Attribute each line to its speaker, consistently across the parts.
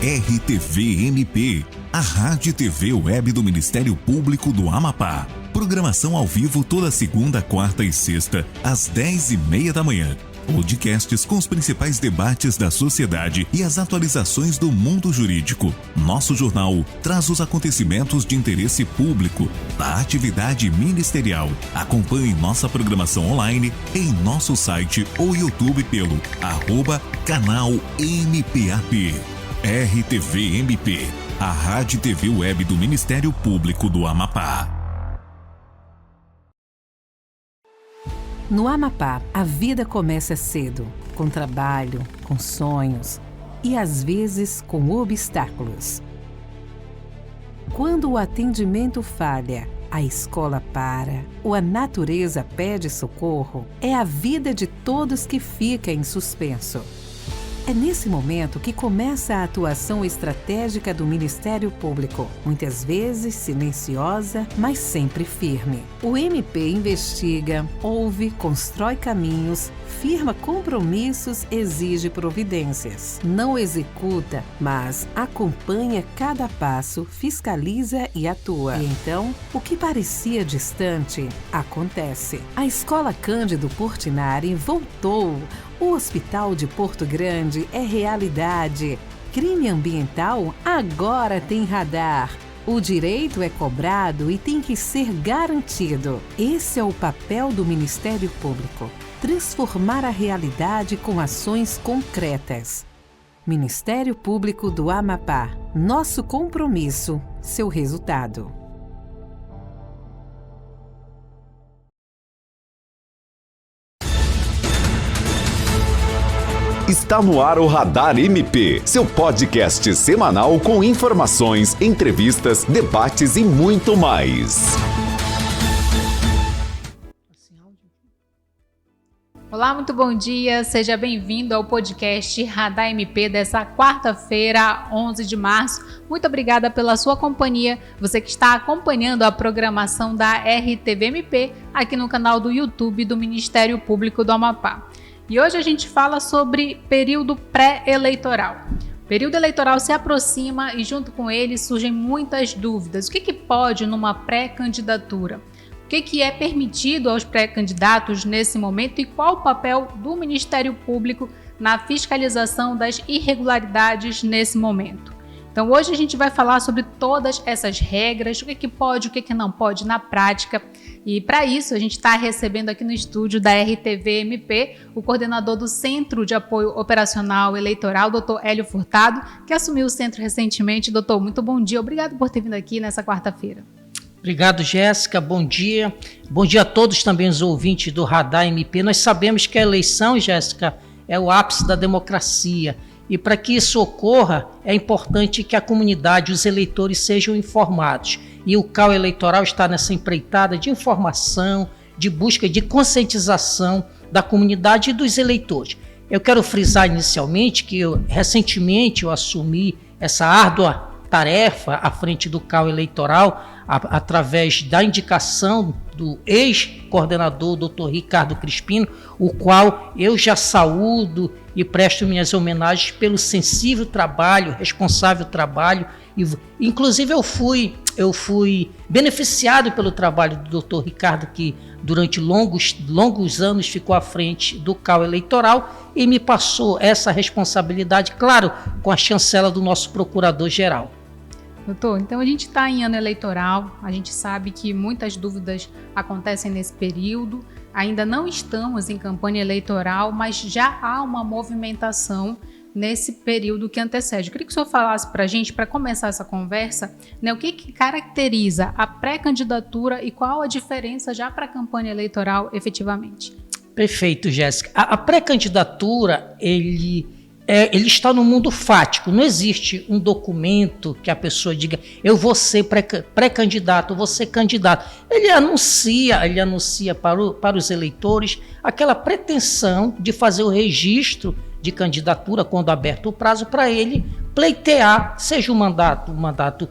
Speaker 1: RTV-MP, a Rádio e TV Web do Ministério Público do Amapá. Programação ao vivo toda segunda, quarta e sexta, às 10h30 da manhã. Podcasts com os principais debates da sociedade e as atualizações do mundo jurídico. Nosso jornal traz os acontecimentos de interesse público da atividade ministerial. Acompanhe nossa programação online em nosso site ou YouTube pelo @canal MPAP. RTV-MP, a Rádio e TV Web do Ministério Público do Amapá.
Speaker 2: No Amapá, a vida começa cedo, com trabalho, com sonhos e às vezes com obstáculos. Quando o atendimento falha, a escola para ou a natureza pede socorro, é a vida de todos que fica em suspenso. É nesse momento que começa a atuação estratégica do Ministério Público, muitas vezes silenciosa, mas sempre firme. O MP investiga, ouve, constrói caminhos, firma compromissos, exige providências. Não executa, mas acompanha cada passo, fiscaliza e atua. E então, o que parecia distante, acontece. A Escola Cândido Portinari voltou. O Hospital de Porto Grande é realidade. Crime ambiental agora tem radar. O direito é cobrado e tem que ser garantido. Esse é o papel do Ministério Público. Transformar a realidade com ações concretas. Ministério Público do Amapá. Nosso compromisso, seu resultado.
Speaker 3: Está no ar o Radar MP, seu podcast semanal com informações, entrevistas, debates e muito mais.
Speaker 4: Olá, muito bom dia, seja bem-vindo ao podcast Radar MP dessa quarta-feira, 11 de março. Muito obrigada pela sua companhia, você que está acompanhando a programação da RTV-MP aqui no canal do YouTube do Ministério Público do Amapá. E hoje a gente fala sobre período pré-eleitoral. O período eleitoral se aproxima e junto com ele surgem muitas dúvidas. O que pode numa pré-candidatura? O que é permitido aos pré-candidatos nesse momento e qual o papel do Ministério Público na fiscalização das irregularidades nesse momento? Então hoje a gente vai falar sobre todas essas regras, o que pode, o que não pode na prática. E para isso a gente está recebendo aqui no estúdio da RTV-MP o coordenador do Centro de Apoio Operacional Eleitoral, Dr. Hélio Furtado, que assumiu o centro recentemente. Doutor, muito bom dia, obrigado por ter vindo aqui nessa quarta-feira.
Speaker 5: Obrigado, Jéssica, bom dia. Bom dia a todos também os ouvintes do Radar MP. Nós sabemos que a eleição, Jéssica, é o ápice da democracia. E para que isso ocorra, é importante que a comunidade, os eleitores sejam informados. E o CAU eleitoral está nessa empreitada de informação, de busca de conscientização da comunidade e dos eleitores. Eu quero frisar inicialmente que recentemente eu assumi essa árdua tarefa à frente do CAU eleitoral através da indicação do ex-coordenador Dr. Ricardo Crispino, o qual eu já saúdo e presto minhas homenagens pelo sensível trabalho, responsável trabalho. Inclusive eu fui beneficiado pelo trabalho do Dr. Ricardo, que durante longos anos ficou à frente do CAU eleitoral e me passou essa responsabilidade, claro, com a chancela do nosso procurador-geral.
Speaker 4: Doutor, então a gente está em ano eleitoral, a gente sabe que muitas dúvidas acontecem nesse período, ainda não estamos em campanha eleitoral, mas já há uma movimentação nesse período que antecede. Eu queria que o senhor falasse para a gente, para começar essa conversa, né, o que caracteriza a pré-candidatura e qual a diferença já para a campanha eleitoral efetivamente? Perfeito, Jéssica. A pré-candidatura, ele está no mundo fático, não existe um documento que a pessoa diga eu vou ser pré-candidato, eu vou ser candidato. Ele anuncia para os eleitores aquela pretensão de fazer o registro de candidatura quando aberto o prazo para ele pleitear, seja o mandato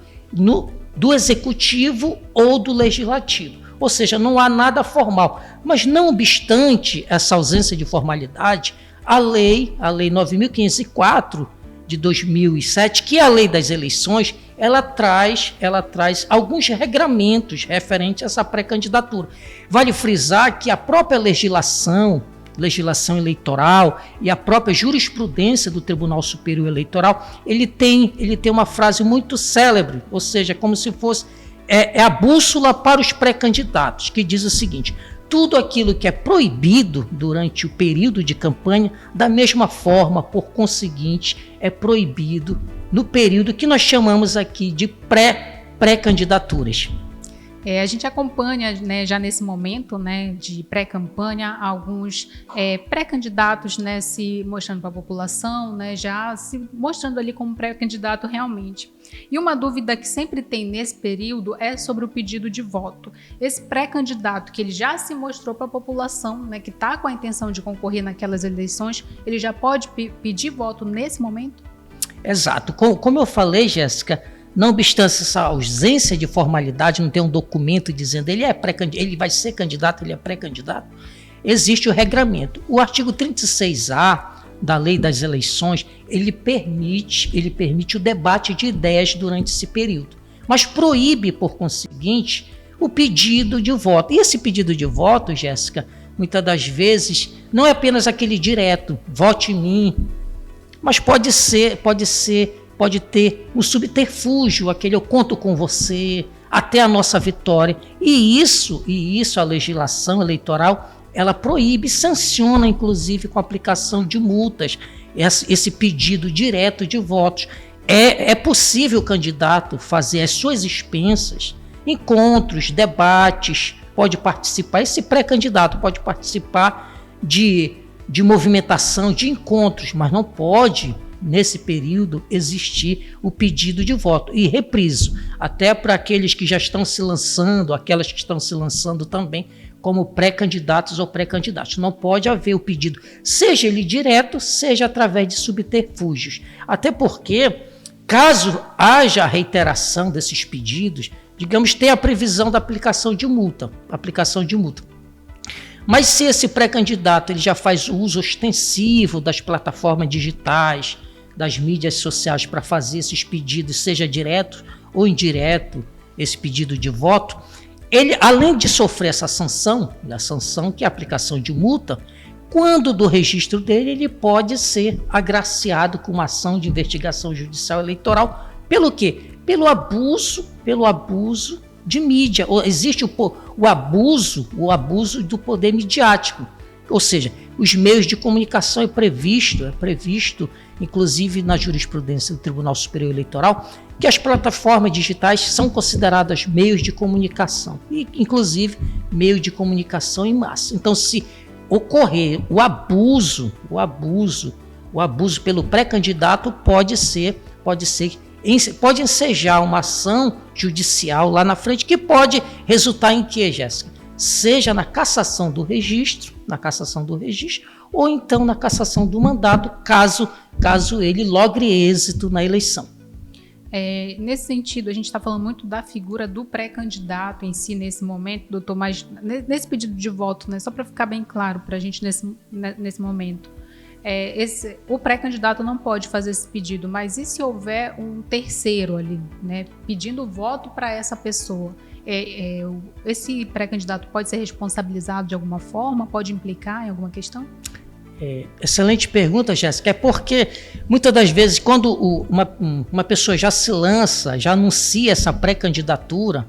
Speaker 4: do executivo ou do legislativo. Ou seja, não há nada formal. Mas não obstante essa ausência de formalidade, a lei 9.504
Speaker 5: de 2007, que é a lei das eleições, ela traz alguns regramentos referentes a essa pré-candidatura. Vale frisar que a própria legislação eleitoral e a própria jurisprudência do Tribunal Superior Eleitoral, ele tem uma frase muito célebre, ou seja, como se fosse a bússola para os pré-candidatos, que diz o seguinte: tudo aquilo que é proibido durante o período de campanha, da mesma forma, por conseguinte, é proibido no período que nós chamamos aqui de pré-candidaturas.
Speaker 4: A gente acompanha, né, já nesse momento, né, de pré-campanha, alguns pré-candidatos, né, se mostrando para a população, né, já se mostrando ali como pré-candidato realmente. E uma dúvida que sempre tem nesse período é sobre o pedido de voto. Esse pré-candidato que ele já se mostrou para a população, né, que está com a intenção de concorrer naquelas eleições, ele já pode pedir voto nesse momento?
Speaker 5: Exato. Como eu falei, Jéssica, não obstante essa ausência de formalidade, não tem um documento dizendo ele vai ser candidato, ele é pré-candidato, existe o regramento. O artigo 36A da Lei das Eleições, ele permite o debate de ideias durante esse período, mas proíbe, por conseguinte, o pedido de voto. E esse pedido de voto, Jéssica, muitas das vezes, não é apenas aquele direto, vote em mim, mas pode ter um subterfúgio, aquele eu conto com você, até a nossa vitória. E isso a legislação eleitoral, ela proíbe, sanciona, inclusive, com a aplicação de multas, esse pedido direto de votos. É possível o candidato fazer às suas expensas encontros, debates, pode participar, esse pré-candidato pode participar de movimentação, de encontros, mas não pode, nesse período, existir o pedido de voto. E repriso, até para aqueles que já estão se lançando, aquelas que estão se lançando também como pré-candidatos ou pré-candidatos. Não pode haver o pedido, seja ele direto, seja através de subterfúgios. Até porque, caso haja reiteração desses pedidos, digamos, tem a previsão da aplicação de multa. Mas se esse pré-candidato ele já faz uso ostensivo das plataformas digitais, das mídias sociais para fazer esses pedidos, seja direto ou indireto, esse pedido de voto, ele, além de sofrer essa sanção, a sanção que é a aplicação de multa, quando do registro dele, ele pode ser agraciado com uma ação de investigação judicial eleitoral. Pelo quê? Pelo abuso de mídia. Existe o abuso do poder midiático. Ou seja, os meios de comunicação é previsto, inclusive na jurisprudência do Tribunal Superior Eleitoral, que as plataformas digitais são consideradas meios de comunicação, e inclusive meio de comunicação em massa. Então, se ocorrer o abuso pelo pré-candidato, pode ensejar uma ação judicial lá na frente, que pode resultar em quê, Jéssica? Seja na cassação do registro, ou então na cassação do mandato, caso ele logre êxito na eleição.
Speaker 4: Nesse sentido, a gente está falando muito da figura do pré-candidato em si nesse momento, doutor, mas nesse pedido de voto, né, só para ficar bem claro para a gente nesse momento, o pré-candidato não pode fazer esse pedido, mas e se houver um terceiro ali, né, pedindo voto para essa pessoa? Esse pré-candidato pode ser responsabilizado de alguma forma? Pode implicar em alguma questão?
Speaker 5: Excelente pergunta, Jéssica. É porque muitas das vezes, quando uma pessoa já se lança, já anuncia essa pré-candidatura,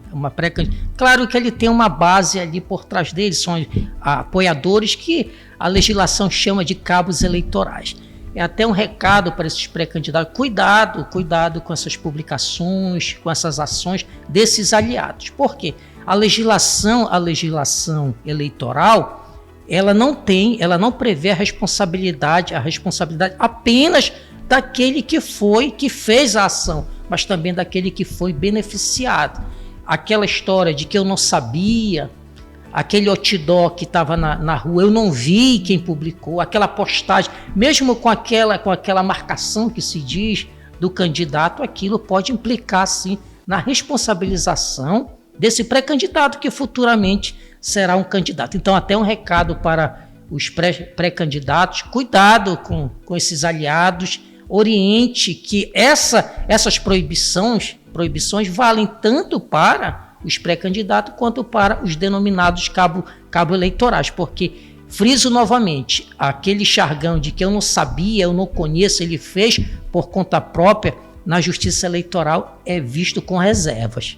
Speaker 5: claro que ele tem uma base ali por trás dele, são apoiadores que a legislação chama de cabos eleitorais. É até um recado para esses pré-candidatos: cuidado com essas publicações, com essas ações desses aliados. Por quê? A legislação eleitoral, ela não prevê a responsabilidade apenas daquele que fez a ação, mas também daquele que foi beneficiado. Aquela história de que eu não sabia, aquele outdoor que estava na rua, eu não vi quem publicou, aquela postagem, mesmo com aquela marcação que se diz do candidato, aquilo pode implicar, sim, na responsabilização desse pré-candidato que futuramente será um candidato. Então, até um recado para os pré-candidatos: cuidado com esses aliados oriente que essas proibições valem tanto para os pré-candidatos quanto para os denominados cabo eleitorais, porque, friso novamente, aquele jargão de que eu não sabia, eu não conheço, ele fez por conta própria, na justiça eleitoral é visto com reservas.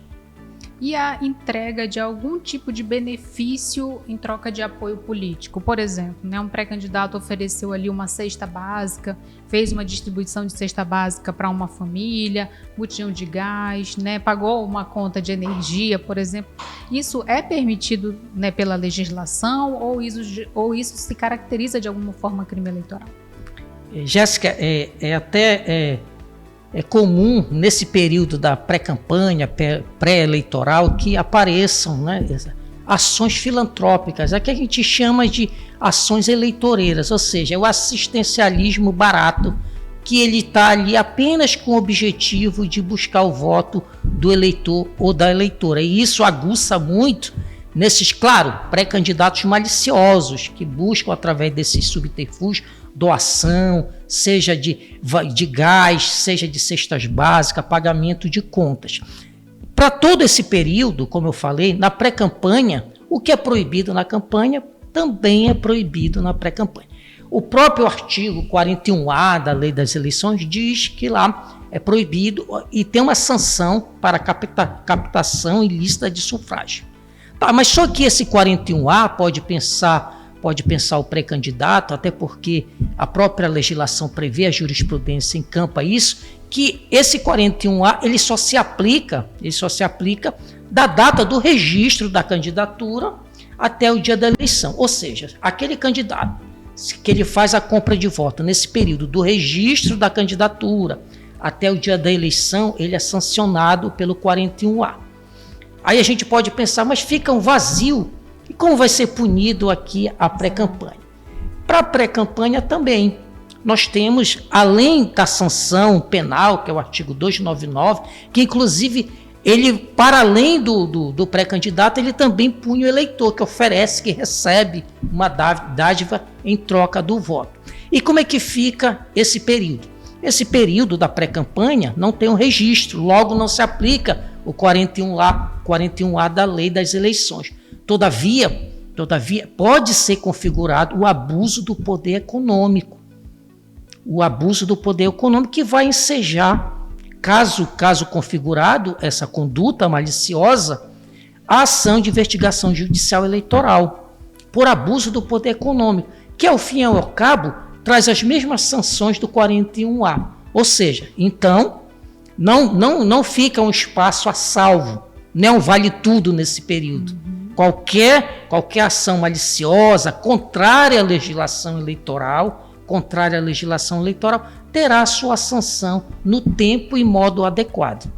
Speaker 4: E a entrega de algum tipo de benefício em troca de apoio político. Por exemplo, né, um pré-candidato ofereceu ali uma cesta básica, fez uma distribuição de cesta básica para uma família, botijão de gás, né, pagou uma conta de energia, por exemplo. Isso é permitido, né, pela legislação ou isso se caracteriza de alguma forma crime eleitoral?
Speaker 5: Jéssica, é comum nesse período da pré-campanha, pré-eleitoral, que apareçam, né, ações filantrópicas, é que a gente chama de ações eleitoreiras, ou seja, é o assistencialismo barato, que ele está ali apenas com o objetivo de buscar o voto do eleitor ou da eleitora. E isso aguça muito nesses, claro, pré-candidatos maliciosos, que buscam, através desses subterfúgios, doação, seja de gás, seja de cestas básicas, pagamento de contas. Para todo esse período, como eu falei, na pré-campanha, o que é proibido na campanha também é proibido na pré-campanha. O próprio artigo 41A da Lei das Eleições diz que lá é proibido e tem uma sanção para captação ilícita de sufrágio. Tá, mas só que esse 41A pode pensar o pré-candidato, até porque a própria legislação prevê, a jurisprudência encampa isso, que esse 41A ele só se aplica da data do registro da candidatura até o dia da eleição. Ou seja, aquele candidato que ele faz a compra de voto nesse período do registro da candidatura até o dia da eleição, ele é sancionado pelo 41A. Aí a gente pode pensar, mas fica um vazio. E como vai ser punido aqui a pré-campanha? Para a pré-campanha também, nós temos, além da sanção penal, que é o artigo 299, que inclusive, ele, para além do pré-candidato, ele também pune o eleitor, que oferece, que recebe uma dádiva em troca do voto. E como é que fica esse período? Esse período da pré-campanha não tem um registro, logo não se aplica o 41A da Lei das Eleições. Todavia, pode ser configurado o abuso do poder econômico. O abuso do poder econômico que vai ensejar, caso configurado essa conduta maliciosa, a ação de investigação judicial eleitoral por abuso do poder econômico, que ao fim e ao cabo traz as mesmas sanções do 41A. Ou seja, então, não fica um espaço a salvo, não vale tudo nesse período. Qualquer ação maliciosa, contrária à legislação eleitoral, terá a sua sanção no tempo e modo adequado.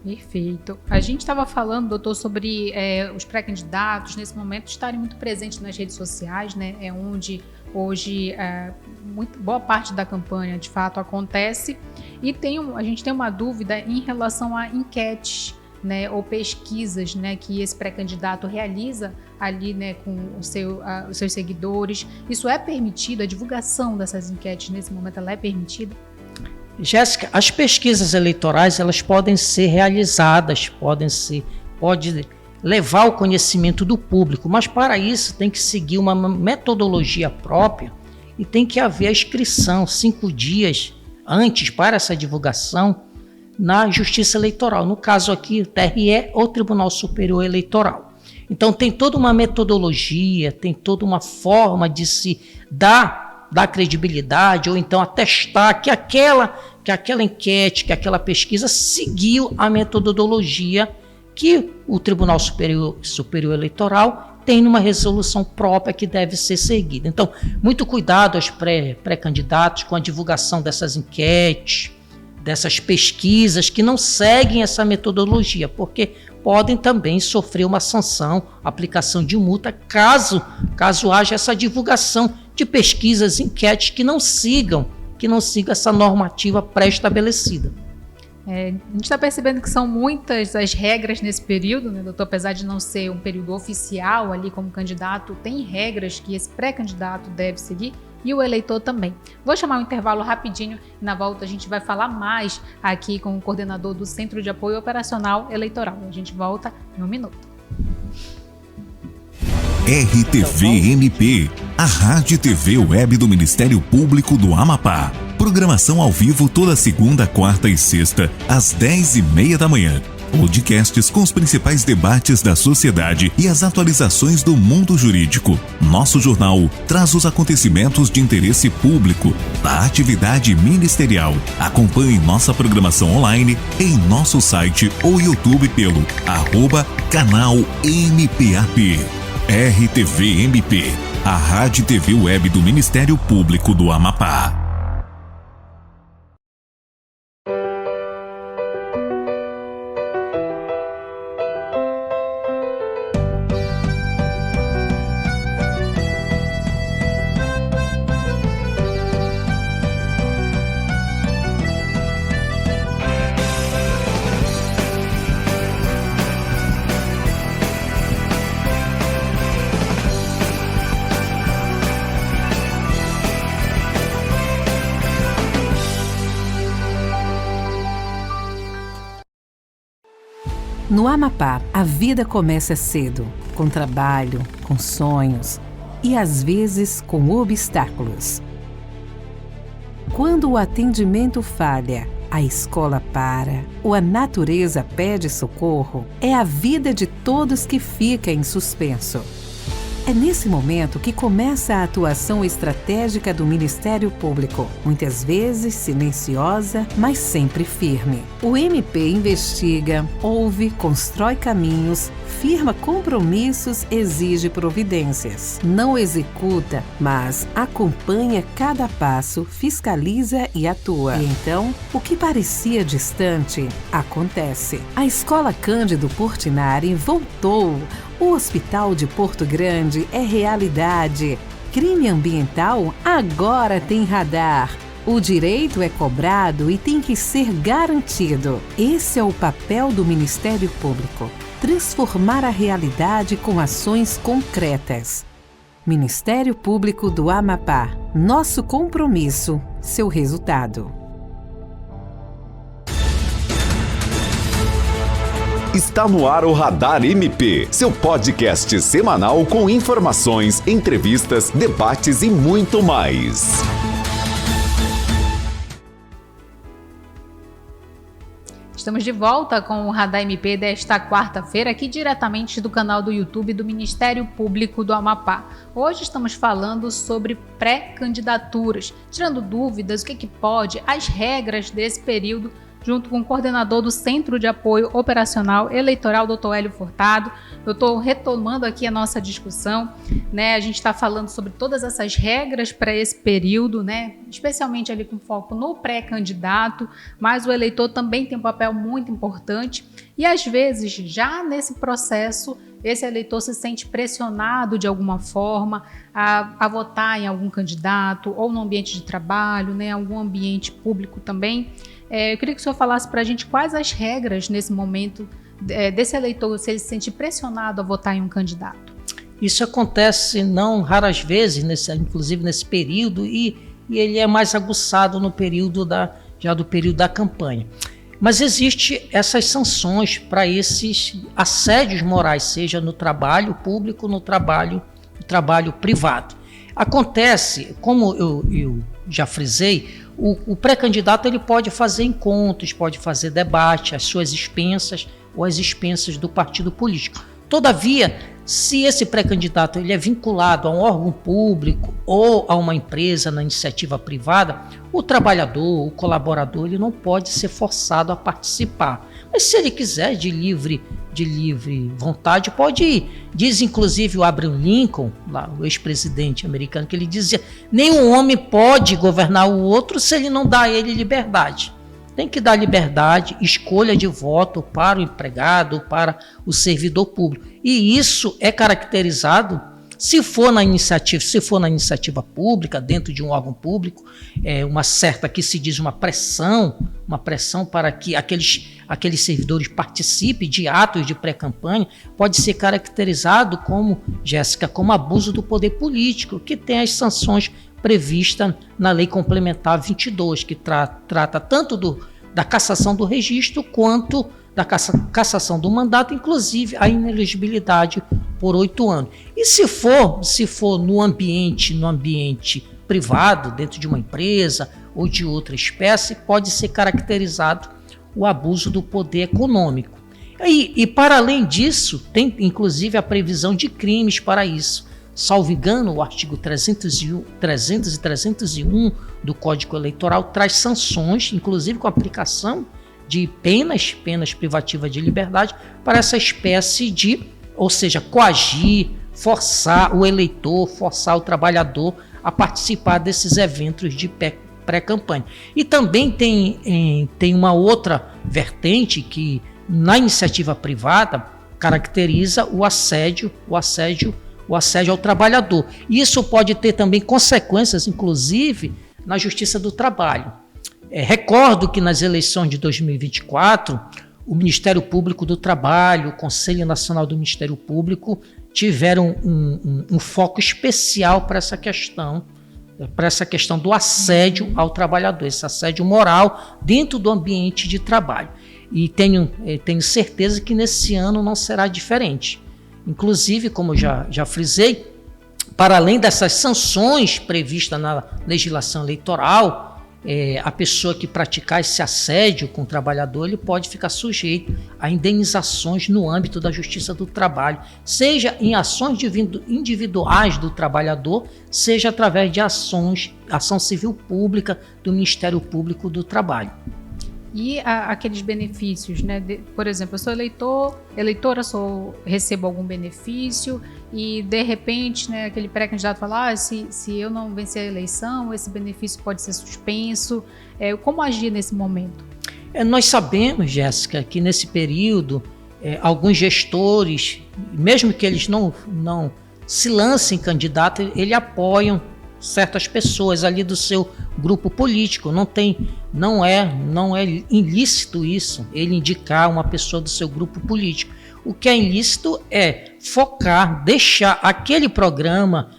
Speaker 4: Perfeito. A gente estava falando, doutor, sobre os pré-candidatos, nesse momento, estarem muito presentes nas redes sociais, né? É onde hoje boa parte da campanha, de fato, acontece. E a gente tem uma dúvida em relação a enquetes, né, ou pesquisas, né, que esse pré-candidato realiza ali, né, com os seus seguidores. Isso é permitido? A divulgação dessas enquetes nesse momento ela é permitida?
Speaker 5: Jéssica, as pesquisas eleitorais elas podem ser realizadas, pode levar ao conhecimento do público, mas para isso tem que seguir uma metodologia própria e tem que haver a inscrição 5 dias antes para essa divulgação na Justiça Eleitoral, no caso aqui o TRE ou Tribunal Superior Eleitoral. Então tem toda uma metodologia, tem toda uma forma de se dar credibilidade ou então atestar que aquela enquete, que aquela pesquisa seguiu a metodologia que o Tribunal Superior Eleitoral tem numa resolução própria que deve ser seguida. Então, muito cuidado aos pré-candidatos com a divulgação dessas enquetes, dessas pesquisas que não seguem essa metodologia, porque podem também sofrer uma sanção, aplicação de multa, caso haja essa divulgação de pesquisas, enquetes que não sigam essa normativa pré-estabelecida.
Speaker 4: A gente está percebendo que são muitas as regras nesse período, né, doutor? Apesar de não ser um período oficial ali como candidato, tem regras que esse pré-candidato deve seguir e o eleitor também. Vou chamar um intervalo rapidinho e na volta a gente vai falar mais aqui com o coordenador do Centro de Apoio Operacional Eleitoral. A gente volta em um minuto.
Speaker 1: RTV-MP, a Rádio TV Web do Ministério Público do Amapá. Programação ao vivo toda segunda, quarta e sexta, às 10h30 da manhã. Podcasts com os principais debates da sociedade e as atualizações do mundo jurídico. Nosso jornal traz os acontecimentos de interesse público da atividade ministerial. Acompanhe nossa programação online em nosso site ou YouTube pelo @canal MPAP. RTV-MP, a Rádio TV Web do Ministério Público do Amapá.
Speaker 2: No Amapá, a vida começa cedo, com trabalho, com sonhos e às vezes com obstáculos. Quando o atendimento falha, a escola para, ou a natureza pede socorro, é a vida de todos que fica em suspenso. É nesse momento que começa a atuação estratégica do Ministério Público, muitas vezes silenciosa, mas sempre firme. O MP investiga, ouve, constrói caminhos, firma compromissos, exige providências. Não executa, mas acompanha cada passo, fiscaliza e atua. E então, o que parecia distante, acontece. A Escola Cândido Portinari voltou. O Hospital de Porto Grande é realidade. Crime ambiental agora tem radar. O direito é cobrado e tem que ser garantido. Esse é o papel do Ministério Público. Transformar a realidade com ações concretas. Ministério Público do Amapá. Nosso compromisso, seu resultado.
Speaker 3: Está no ar o Radar MP, seu podcast semanal com informações, entrevistas, debates e muito mais.
Speaker 4: Estamos de volta com o Radar MP desta quarta-feira, aqui diretamente do canal do YouTube do Ministério Público do Amapá. Hoje estamos falando sobre pré-candidaturas, tirando dúvidas, o que pode, as regras desse período, junto com o coordenador do Centro de Apoio Operacional Eleitoral, Dr. Hélio Furtado. Eu estou retomando aqui a nossa discussão, né? A gente está falando sobre todas essas regras para esse período, né? Especialmente ali com foco no pré-candidato, mas o eleitor também tem um papel muito importante e às vezes já nesse processo esse eleitor se sente pressionado de alguma forma a votar em algum candidato ou no ambiente de trabalho, né? Algum ambiente público também. Eu queria que o senhor falasse para a gente quais as regras nesse momento desse eleitor, se ele se sente pressionado a votar em um candidato.
Speaker 5: Isso acontece não raras vezes, inclusive nesse período, e ele é mais aguçado no período do período da campanha. Mas existem essas sanções para esses assédios morais, seja no trabalho público, no trabalho privado. Acontece, como eu já frisei, o pré-candidato ele pode fazer encontros, pode fazer debate às suas expensas ou às expensas do partido político. Todavia, se esse pré-candidato ele é vinculado a um órgão público ou a uma empresa na iniciativa privada, o trabalhador, o colaborador, ele não pode ser forçado a participar. Mas se ele quiser de livre vontade, pode ir. Diz inclusive o Abraham Lincoln, lá, o ex-presidente americano, que ele dizia: nenhum homem pode governar o outro se ele não dá a ele liberdade. Tem que dar liberdade, escolha de voto para o empregado, para o servidor público. E isso é caracterizado, se for na iniciativa pública, dentro de um órgão público, uma certa, que se diz uma pressão para que aqueles servidores participem de atos de pré-campanha, pode ser caracterizado como, Jéssica, como abuso do poder político, que tem as sanções prevista na Lei Complementar 22, que trata tanto da cassação do registro quanto da cassação do mandato, inclusive a inelegibilidade por 8 anos. E se for no ambiente privado, dentro de uma empresa ou de outra espécie, pode ser caracterizado o abuso do poder econômico. E para além disso, tem inclusive a previsão de crimes para isso. Salvo engano, o artigo 300 e 301 do Código Eleitoral traz sanções, inclusive com aplicação de penas privativas de liberdade para essa espécie de, ou seja, coagir, forçar o eleitor, forçar o trabalhador a participar desses eventos de pré-campanha. E também tem uma outra vertente que, na iniciativa privada, caracteriza o assédio ao trabalhador. E isso pode ter também consequências, inclusive, na Justiça do Trabalho. Recordo que nas eleições de 2024, o Ministério Público do Trabalho, o Conselho Nacional do Ministério Público, tiveram um foco especial para essa questão do assédio ao trabalhador, esse assédio moral dentro do ambiente de trabalho. E tenho certeza que nesse ano não será diferente. Inclusive, como já frisei, para além dessas sanções previstas na legislação eleitoral, a pessoa que praticar esse assédio com o trabalhador, ele pode ficar sujeito a indenizações no âmbito da Justiça do Trabalho, seja em ações individuais do trabalhador, seja através de ação civil pública do Ministério Público do Trabalho.
Speaker 4: E aqueles benefícios, né? Por exemplo, eu sou eleitora, recebo algum benefício e, de repente, né, aquele pré-candidato fala, se eu não vencer a eleição, esse benefício pode ser suspenso. Como agir nesse momento?
Speaker 5: Nós sabemos, Jéssica, que nesse período, alguns gestores, mesmo que eles não se lancem candidato, eles apoiam certas pessoas ali do seu grupo político. Não é ilícito isso, ele indicar uma pessoa do seu grupo político. O que é ilícito é focar, deixar aquele programa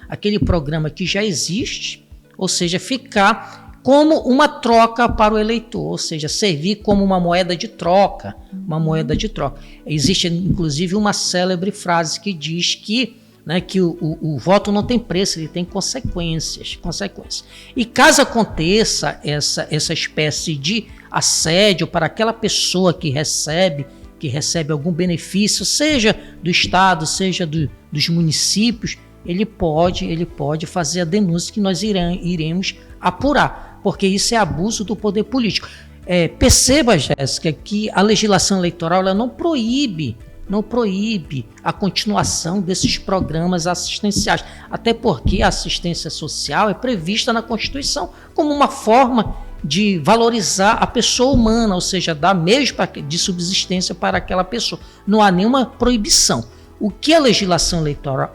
Speaker 5: que já existe, ou seja, ficar como uma troca para o eleitor, ou seja, servir como uma moeda de troca. Existe inclusive uma célebre frase que diz que o voto não tem preço, ele tem consequências. E caso aconteça essa espécie de assédio para aquela pessoa que recebe algum benefício, seja do Estado, seja dos municípios, ele pode fazer a denúncia que nós iremos apurar, porque isso é abuso do poder político. Perceba, Jéssica, que a legislação eleitoral ela não proíbe a continuação desses programas assistenciais, até porque a assistência social é prevista na Constituição como uma forma de valorizar a pessoa humana, ou seja, dar meios de subsistência para aquela pessoa. Não há nenhuma proibição. O que a legislação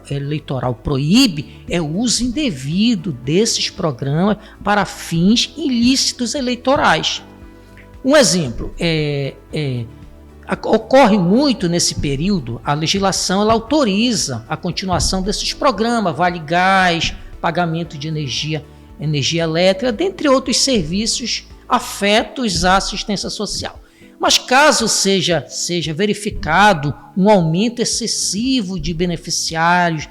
Speaker 5: eleitoral proíbe é o uso indevido desses programas para fins ilícitos eleitorais. Um exemplo ocorre muito nesse período, a legislação ela autoriza a continuação desses programas, Vale Gás, pagamento de energia elétrica, dentre outros serviços afetos à assistência social. Mas caso seja verificado um aumento excessivo de beneficiários,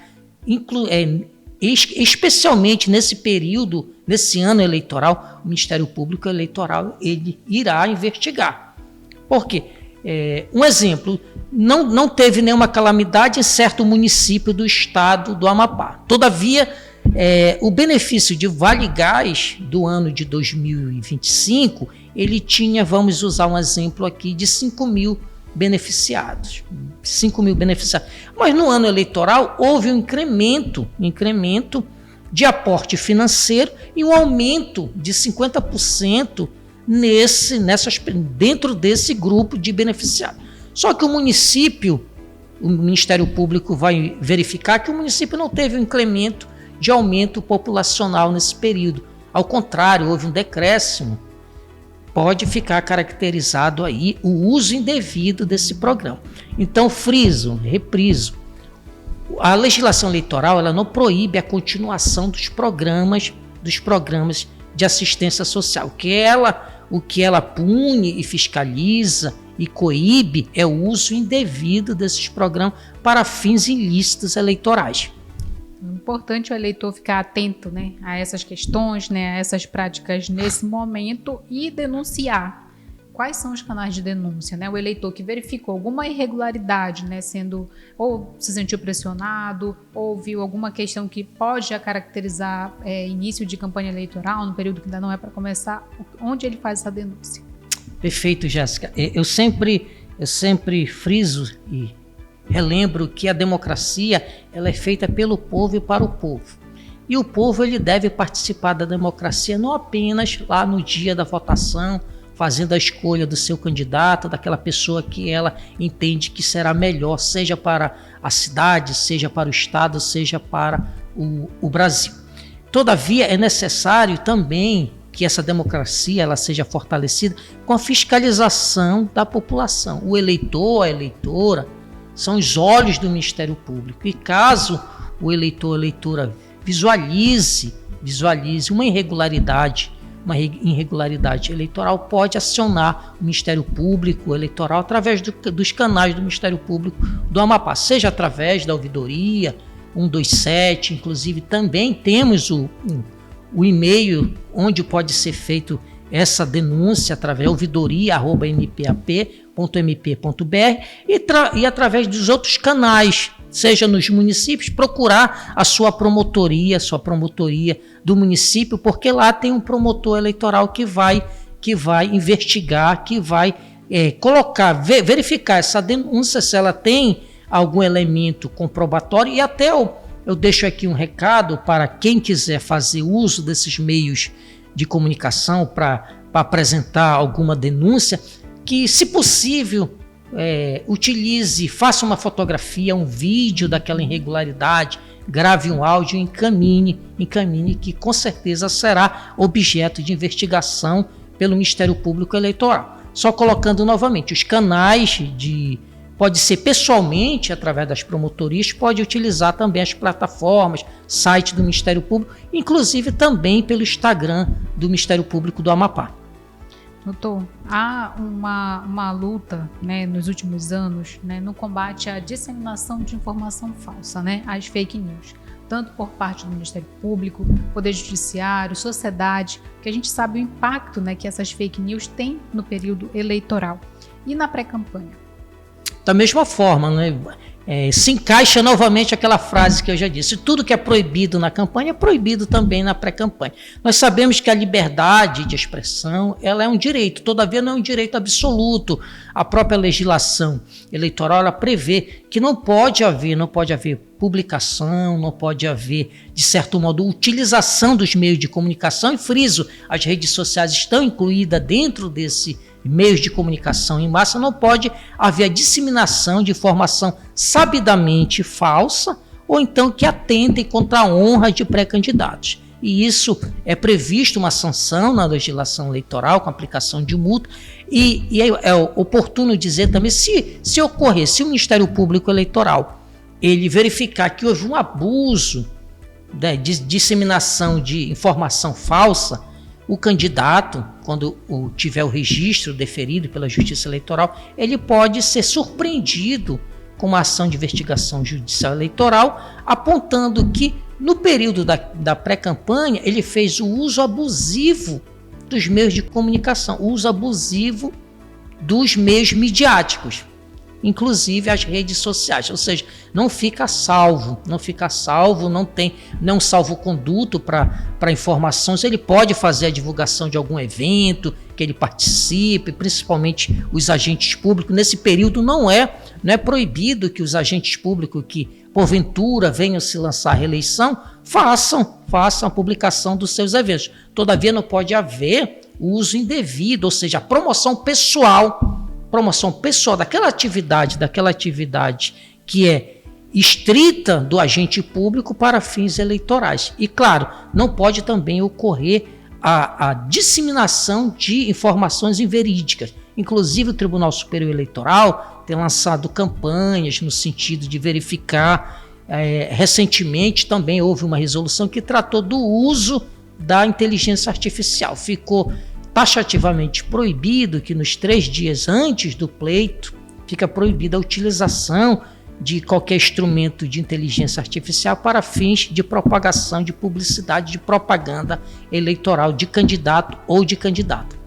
Speaker 5: especialmente nesse período, nesse ano eleitoral, o Ministério Público Eleitoral ele irá investigar. Por quê? Um exemplo, não teve nenhuma calamidade em certo município do estado do Amapá. Todavia, o benefício de Vale Gás do ano de 2025, ele tinha, vamos usar um exemplo aqui, de 5 mil beneficiados. Mas no ano eleitoral houve um incremento de aporte financeiro e um aumento de 50% dentro desse grupo de beneficiados. Só que o Ministério Público vai verificar que o município não teve um incremento de aumento populacional nesse período. Ao contrário, houve um decréscimo. Pode ficar caracterizado aí o uso indevido desse programa. Então, repriso. A legislação eleitoral ela não proíbe a continuação dos programas dos programas de assistência social. O que ela pune e fiscaliza e coíbe é o uso indevido desses programas para fins ilícitos eleitorais.
Speaker 4: É importante o eleitor ficar atento, né, a essas questões, né, a essas práticas nesse momento e denunciar. Quais são os canais de denúncia, né? O eleitor que verificou alguma irregularidade, né, ou se sentiu pressionado, ou viu alguma questão que pode já caracterizar início de campanha eleitoral, no período que ainda não é para começar, onde ele faz essa denúncia?
Speaker 5: Perfeito, Jéssica. Eu sempre friso e relembro que a democracia ela é feita pelo povo e para o povo. E o povo ele deve participar da democracia não apenas lá no dia da votação, fazendo a escolha do seu candidato, daquela pessoa que ela entende que será melhor, seja para a cidade, seja para o estado, seja para o Brasil. Todavia, é necessário também que essa democracia ela seja fortalecida com a fiscalização da população. O eleitor, a eleitora, são os olhos do Ministério Público. E caso o eleitor, a eleitora visualize uma irregularidade eleitoral, pode acionar o Ministério Público Eleitoral através dos canais do Ministério Público do Amapá, seja através da ouvidoria 127, inclusive também temos o e-mail onde pode ser feito essa denúncia através da ouvidoria@mpap.mp.br e através dos outros canais, seja nos municípios, procurar a sua promotoria do município, porque lá tem um promotor eleitoral que vai investigar, que vai verificar essa denúncia, se ela tem algum elemento comprobatório. E até eu deixo aqui um recado para quem quiser fazer uso desses meios de comunicação para apresentar alguma denúncia, que, se possível, faça uma fotografia, um vídeo daquela irregularidade, grave um áudio e encaminhe, que com certeza será objeto de investigação pelo Ministério Público Eleitoral. Só colocando novamente, os canais pode ser pessoalmente, através das promotorias, pode utilizar também as plataformas, site do Ministério Público, inclusive também pelo Instagram do Ministério Público do Amapá.
Speaker 4: Doutor, há uma luta, né, nos últimos anos, né, no combate à disseminação de informação falsa, né, às fake news, tanto por parte do Ministério Público, Poder Judiciário, sociedade, que a gente sabe o impacto, né, que essas fake news têm no período eleitoral e na pré-campanha.
Speaker 5: Da mesma forma, né, se encaixa novamente aquela frase que eu já disse: tudo que é proibido na campanha é proibido também na pré-campanha. Nós sabemos que a liberdade de expressão ela é um direito, todavia não é um direito absoluto. A própria legislação eleitoral ela prevê que não pode haver publicação, não pode haver, de certo modo, utilização dos meios de comunicação, e friso, as redes sociais estão incluídas dentro desse meios de comunicação em massa. Não pode haver a disseminação de informação sabidamente falsa ou então que atentem contra a honra de pré-candidatos. E isso é previsto uma sanção na legislação eleitoral com aplicação de multa, e é oportuno dizer também, se ocorrer, se o Ministério Público Eleitoral ele verificar que houve um abuso, né, de disseminação de informação falsa, o candidato, quando tiver o registro deferido pela Justiça Eleitoral, ele pode ser surpreendido com uma ação de investigação judicial eleitoral, apontando que no período da pré-campanha ele fez o uso abusivo dos meios de comunicação, o uso abusivo dos meios midiáticos, inclusive as redes sociais, ou seja, não fica salvo, não tem salvo-conduto para informações. Ele pode fazer a divulgação de algum evento que ele participe, principalmente os agentes públicos. Nesse período não é proibido que os agentes públicos que porventura venham se lançar à reeleição façam a publicação dos seus eventos. Todavia não pode haver uso indevido, ou seja, a promoção pessoal daquela atividade que é estrita do agente público para fins eleitorais. E, claro, não pode também ocorrer a disseminação de informações inverídicas. Inclusive, o Tribunal Superior Eleitoral tem lançado campanhas no sentido de verificar. Recentemente também houve uma resolução que tratou do uso da inteligência artificial. Ficou taxativamente proibido que nos 3 dias antes do pleito fica proibida a utilização de qualquer instrumento de inteligência artificial para fins de propagação, de publicidade, de propaganda eleitoral de candidato ou de candidata.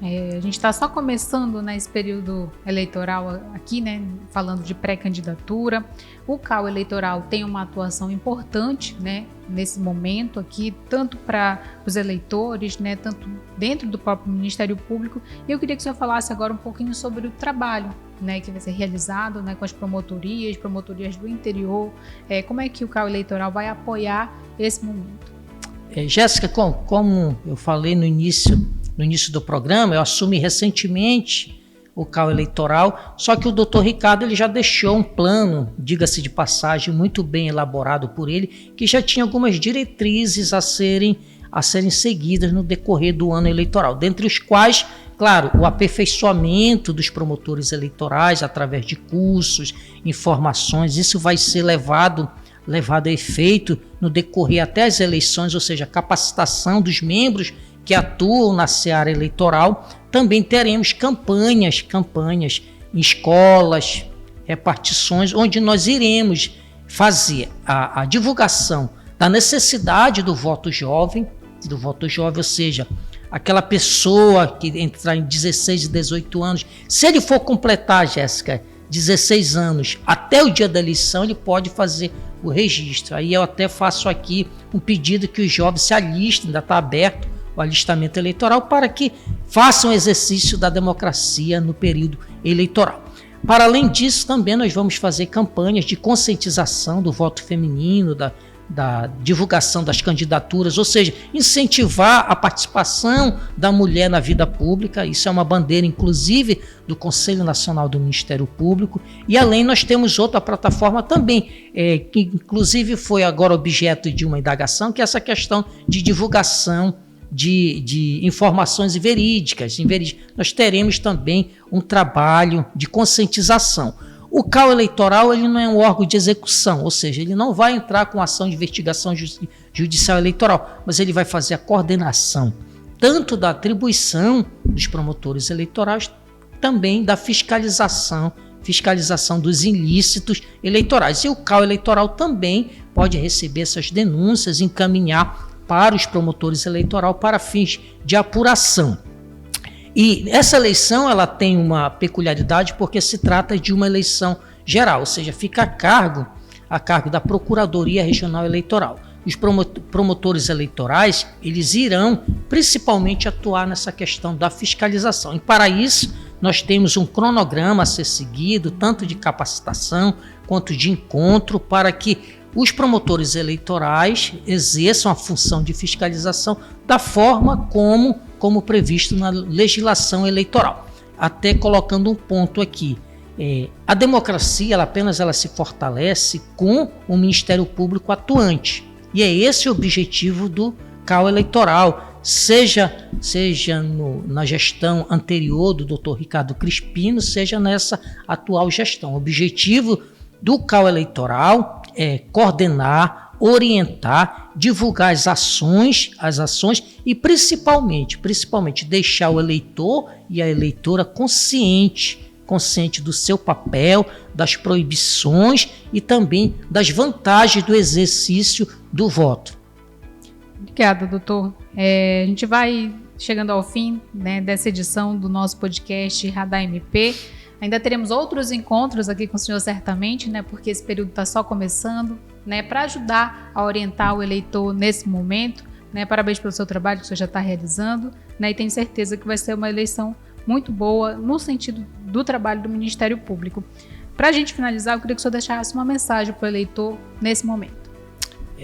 Speaker 4: A gente está só começando nesse período eleitoral aqui, né, falando de pré-candidatura. O CAU eleitoral tem uma atuação importante, né, nesse momento aqui, tanto para os eleitores, né, tanto dentro do próprio Ministério Público. E eu queria que o senhor falasse agora um pouquinho sobre o trabalho, né, que vai ser realizado, né, com as promotorias do interior. Como é que o CAU eleitoral vai apoiar esse momento?
Speaker 5: Jéssica, como eu falei no início do programa, eu assumi recentemente o CAU eleitoral, só que o doutor Ricardo ele já deixou um plano, diga-se de passagem, muito bem elaborado por ele, que já tinha algumas diretrizes a serem seguidas no decorrer do ano eleitoral, dentre os quais, claro, o aperfeiçoamento dos promotores eleitorais através de cursos, informações, isso vai ser levado a efeito no decorrer até as eleições, ou seja, a capacitação dos membros que atuam na seara eleitoral. Também teremos campanhas em escolas, repartições, onde nós iremos fazer a divulgação da necessidade do voto jovem, ou seja, aquela pessoa que entrar em 16 e 18 anos, se ele for completar, Jéssica, 16 anos até o dia da eleição, ele pode fazer o registro. Aí eu até faço aqui um pedido que os jovens se alistem, ainda está aberto o alistamento eleitoral, para que façam exercício da democracia no período eleitoral. Para além disso, também nós vamos fazer campanhas de conscientização do voto feminino, da divulgação das candidaturas, ou seja, incentivar a participação da mulher na vida pública. Isso é uma bandeira, inclusive, do Conselho Nacional do Ministério Público. E além, nós temos outra plataforma também, que inclusive foi agora objeto de uma indagação, que é essa questão de divulgação de informações verídicas. Nós teremos também um trabalho de conscientização. O CAU eleitoral ele não é um órgão de execução, ou seja, ele não vai entrar com ação de investigação judicial eleitoral, mas ele vai fazer a coordenação tanto da atribuição dos promotores eleitorais, também da fiscalização dos ilícitos eleitorais. E o CAU eleitoral também pode receber essas denúncias e encaminhar para os promotores eleitorais para fins de apuração. E essa eleição ela tem uma peculiaridade porque se trata de uma eleição geral, ou seja, fica a cargo da Procuradoria Regional Eleitoral. Os promotores eleitorais, eles irão principalmente atuar nessa questão da fiscalização. E para isso, nós temos um cronograma a ser seguido, tanto de capacitação quanto de encontro, para que os promotores eleitorais exerçam a função de fiscalização da forma como previsto na legislação eleitoral. Até colocando um ponto aqui, a democracia ela se fortalece com o Ministério Público atuante, e é esse o objetivo do CAU eleitoral, seja na gestão anterior do Dr. Ricardo Crispino, seja nessa atual gestão. O objetivo do CAU eleitoral é coordenar, orientar, divulgar as ações e principalmente deixar o eleitor e a eleitora consciente do seu papel, das proibições e também das vantagens do exercício do voto.
Speaker 4: Obrigada, doutor. A gente vai chegando ao fim, né, dessa edição do nosso podcast Radar MP. Ainda teremos outros encontros aqui com o senhor certamente, né, porque esse período está só começando, né, para ajudar a orientar o eleitor nesse momento. Né, parabéns pelo seu trabalho que o senhor já está realizando, né, e tenho certeza que vai ser uma eleição muito boa no sentido do trabalho do Ministério Público. Para a gente finalizar, eu queria que o senhor deixasse uma mensagem para o eleitor nesse momento.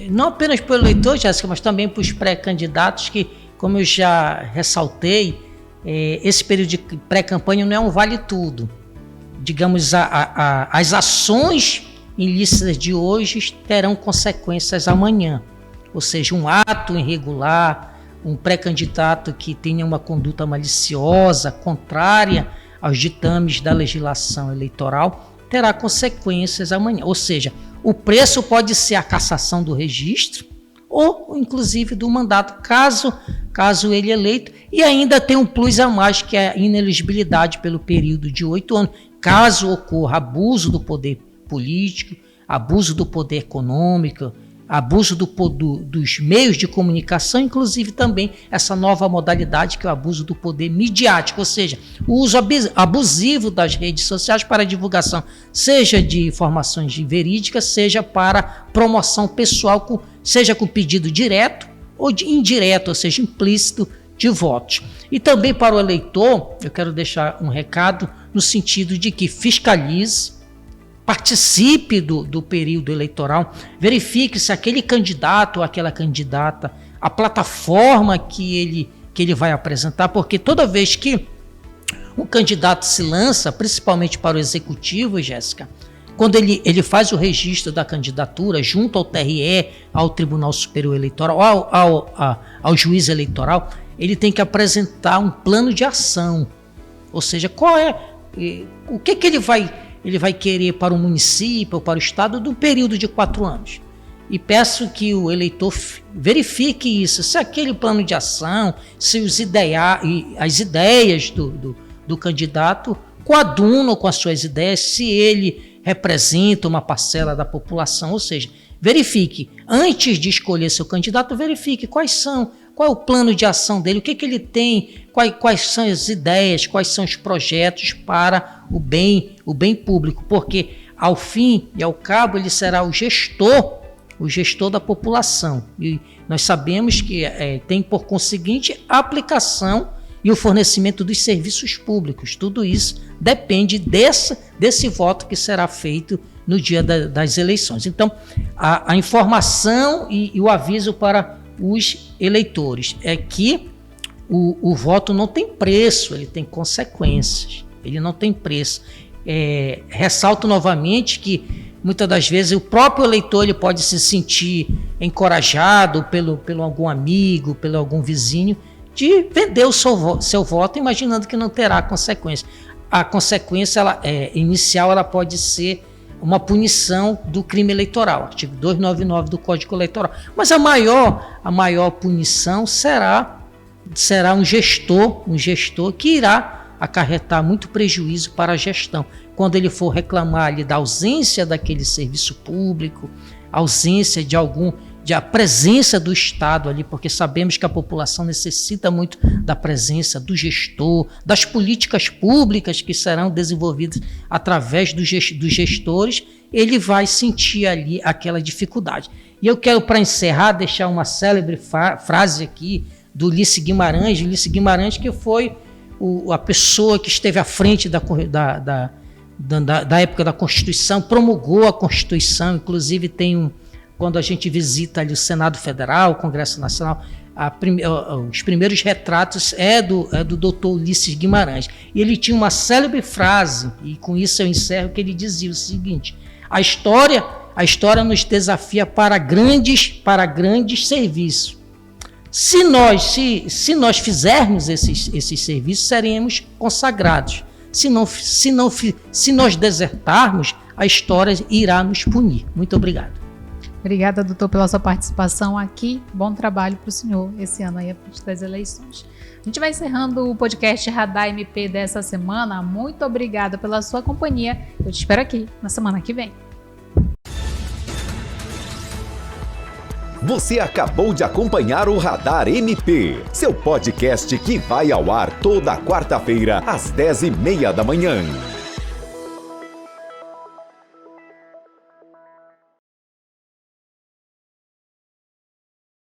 Speaker 5: Não apenas para o eleitor, Jéssica, mas também para os pré-candidatos que, como eu já ressaltei, esse período de pré-campanha não é um vale-tudo. Digamos, as ações ilícitas de hoje terão consequências amanhã. Ou seja, um ato irregular, um pré-candidato que tenha uma conduta maliciosa, contrária aos ditames da legislação eleitoral, terá consequências amanhã. Ou seja, o preço pode ser a cassação do registro, ou inclusive do mandato, caso ele eleito, e ainda tem um plus a mais, que é a inelegibilidade pelo período de 8 anos, caso ocorra abuso do poder político, abuso do poder econômico, abuso dos meios de comunicação, inclusive também essa nova modalidade que é o abuso do poder midiático, ou seja, o uso abusivo das redes sociais para divulgação, seja de informações verídicas, seja para promoção pessoal, seja com pedido direto ou indireto, ou seja, implícito de votos. E também para o eleitor, eu quero deixar um recado no sentido de que fiscalize, participe do período eleitoral, verifique se aquele candidato ou aquela candidata, a plataforma que ele vai apresentar, porque toda vez que um candidato se lança, principalmente para o executivo, Jéssica, quando ele faz o registro da candidatura junto ao TRE, ao Tribunal Superior Eleitoral, ao juiz eleitoral, ele tem que apresentar um plano de ação, ou seja, o que ele vai querer para o município ou para o estado do período de 4 anos. E peço que o eleitor verifique isso, se aquele plano de ação, se as ideias do candidato coadunam com as suas ideias, se ele representa uma parcela da população, ou seja, verifique, antes de escolher seu candidato, verifique qual é o plano de ação dele, o que ele tem, quais são as ideias, quais são os projetos para o bem público, porque ao fim e ao cabo ele será o gestor da população. E nós sabemos que tem por conseguinte a aplicação e o fornecimento dos serviços públicos. Tudo isso depende desse voto que será feito no dia das eleições. Então, a informação e o aviso para os eleitores é que o voto não tem preço, ele tem consequências, ele não tem preço. Ressalto novamente que muitas das vezes o próprio eleitor ele pode se sentir encorajado pelo algum amigo, pelo algum vizinho, de vender o seu voto, imaginando que não terá consequência. A consequência inicial ela pode ser uma punição do crime eleitoral, artigo 299 do Código Eleitoral. Mas a maior punição será um gestor que irá acarretar muito prejuízo para a gestão. Quando ele for reclamar ali da ausência daquele serviço público, ausência de a presença do Estado ali, porque sabemos que a população necessita muito da presença do gestor, das políticas públicas que serão desenvolvidas através dos gestores, ele vai sentir ali aquela dificuldade. E eu quero, para encerrar, deixar uma célebre frase aqui do Ulisses Guimarães, que foi a pessoa que esteve à frente da época da Constituição, promulgou a Constituição, inclusive quando a gente visita ali o Senado Federal, o Congresso Nacional, os primeiros retratos é do Dr. Ulisses Guimarães. E ele tinha uma célebre frase, e com isso eu encerro, que ele dizia o seguinte: a história nos desafia para grandes serviços. Se nós fizermos esses serviços, seremos consagrados. Se nós desertarmos, a história irá nos punir. Muito obrigado.
Speaker 4: Obrigada, doutor, pela sua participação aqui. Bom trabalho para o senhor esse ano aí, a frente das eleições. A gente vai encerrando o podcast Radar MP dessa semana. Muito obrigada pela sua companhia. Eu te espero aqui na semana que vem.
Speaker 3: Você acabou de acompanhar o Radar MP, seu podcast que vai ao ar toda quarta-feira às 10h30 da manhã.